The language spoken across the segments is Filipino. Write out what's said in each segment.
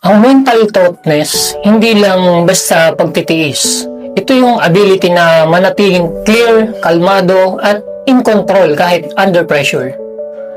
Ang mental toughness, hindi lang basta pagtitiis. Ito yung ability na manatiling clear, kalmado, at in control kahit under pressure.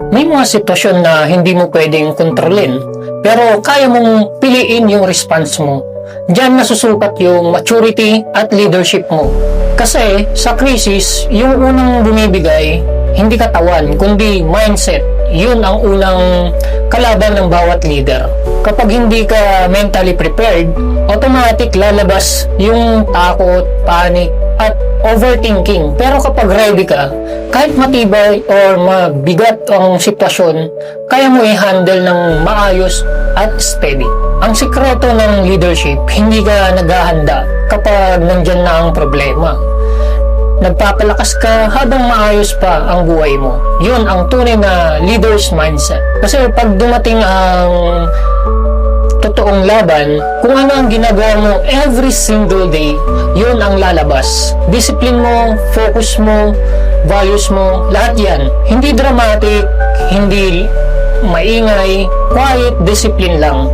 May mga sitwasyon na hindi mo pwedeng kontrolin, pero kaya mong piliin yung response mo. Diyan nasusukat yung maturity at leadership mo. Kasi sa crisis, yung unang bumibigay, hindi katawan, kundi mindset. Yun ang unang kalaban ng bawat leader. Kapag hindi ka mentally prepared, automatic lalabas yung takot, panic, at overthinking. Pero kapag ready ka, kahit matibay or mabigat ang sitwasyon, kaya mo i-handle ng maayos at steady. Ang sikreto ng leadership, hindi ka naghahanda kapag nandyan na ang problema. Nagpapalakas ka habang maayos pa ang buhay mo. Yun ang tunay na leader's mindset. Kasi pag dumating ang totoong laban, kung ano ang ginagawa mo every single day, yun ang lalabas. Discipline mo, focus mo, values mo, lahat yan. Hindi dramatic, hindi maingay, quiet discipline lang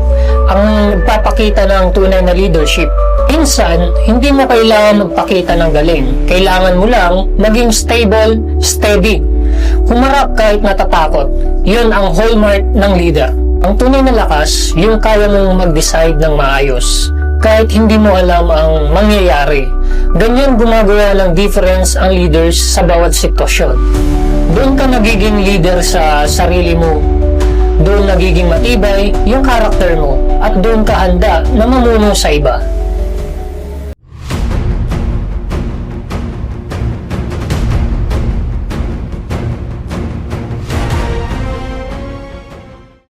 ang nagpapakita ng tunay na leadership. Minsan, hindi mo kailangan magpakita ng galing. Kailangan mo lang maging stable, steady. Humarap kahit natatakot. Yun ang hallmark ng leader. Ang tunay na lakas, yung kaya mong mag-decide ng maayos. Kahit hindi mo alam ang mangyayari. Ganyan gumagawa ng difference ang leaders sa bawat sitwasyon. Doon ka nagiging leader sa sarili mo. Doon nagiging matibay yung karakter mo. At doon ka handa na mamuno sa iba.